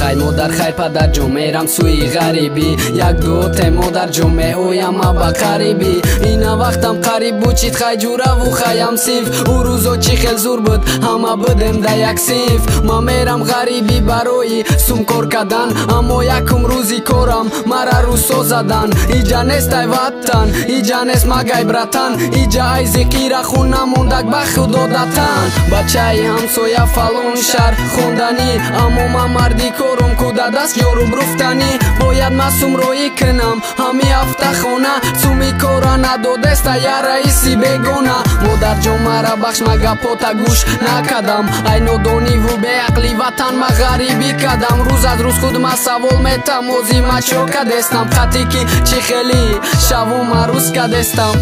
Хай модар, хай падарҷон, мерам сӯи ғарибӣ. Як дуоте модарҷон, меоям ба қарибӣ. Ина вақтам қариб буд, чит хай ҷураву хаям сиф. Ӯ рӯзо чӣ хел зур буд, ҳама будем да як сиф. Ман мерам ғарибӣ барои сум кор кардан, аммо якум рӯзи корам мара рӯсо задан. Иҷа нест ай ватан, иҷа нест магай братан, иҷа ай зиқира хун намондак ба худо датан. Бачаи ҳамсоя фалон шаҳр хонданӣ, аммо ман марди корум куда даст ҷору бруфтанӣ. Бояд масум роӣ кунам ҳами ҳафта хона, суми кора надодеста я раиси бегона. Модарҷон мара бахш ма гапота гӯш накардам, ай нодониву беақли ватан ма ғарибӣ кардам. Рӯз аз рӯз худ ма савол метам, ози ма чо кадестам, хати ки чӣ хели шаву ма рӯз кадестам.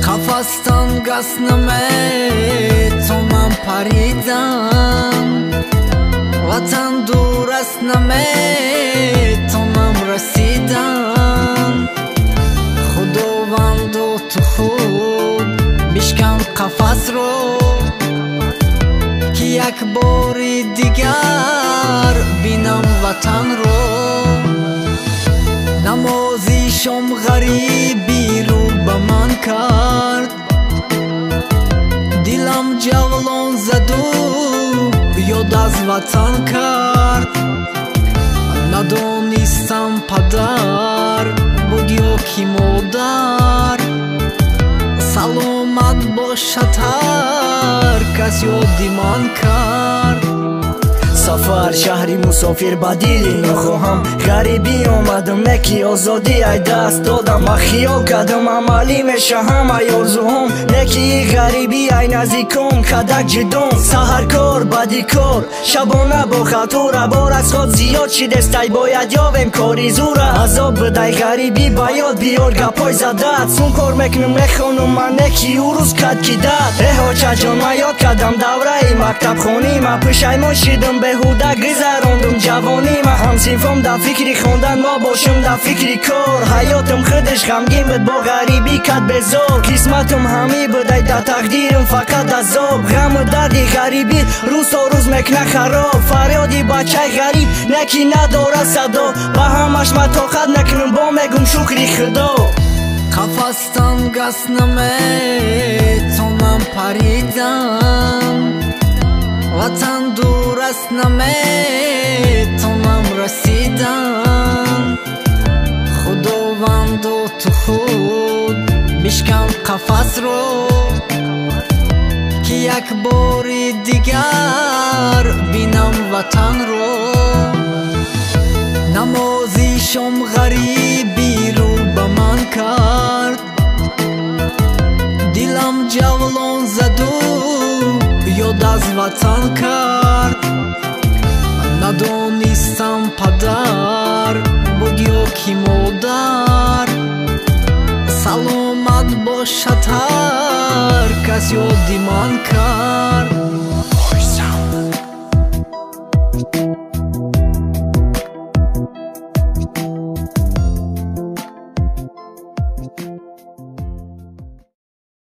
Қафастан гас наметонам паридам, ватан дур аст наметонам расидан. Худовандо ту худ бишкан қафасро, ки як бори дигар бинам ватанро. намози шом ғарибиро ба ман кард, дилам ҷавлон заду ёд аз ватан кард. Надонистам падар буд ё ки модар, саломат бошад ҳар кас ёди ман кард. Сафар шаҳри мусофир ба дили нохоҳам, ғарибӣ омадам не ки озодӣ ай даст додам. ма хиёл кардам амалӣ мешаҳам ай орзуҳом, не ки и ғарибӣ ай наздикон кадак ҷидон. саҳаркор бадикор шабона бо хатура, бор аз ход зиёд шидест ай бояд ёвем кори зура. азоб бидай ғарибӣ ба ёд биёр гапҳои задат, сум кор мекунам мехонам ман не ки ӯ рӯз кад кидат. эҳочаҷон ма ёд кардам давраи мактабхонӣ, ма пушаймон шидам беҳуда гузарондум ҷавонима. ҳамсинфом дар фикри хондан, мо бошам дар фикри кор. ҳаётам худаш ғамгин буд, бо ғарибӣ кад безор. қисматам ҳамӣ буд, ай дар тақдирам фақат азоб. ғаму дарди ғарибӣ рӯз то рӯз мекуна хароб. фарёди бачаи ғариб не ки надорад садо, ба ҳамаш ма тоқат накунам бо мегум шукри худо. қафастан гас наметонам паридам, ватан дур аст наметонам расидан. худовандо ту худ бишкан қафасро, ки як бори дигар бинам ватанро. намози шом ғарибиро ба ман кард, дилам ҷавлон заду ёд аз ватан кард. надонистам падар буд ё ки модар, саломат бошад ҳар кас ёди ман кард.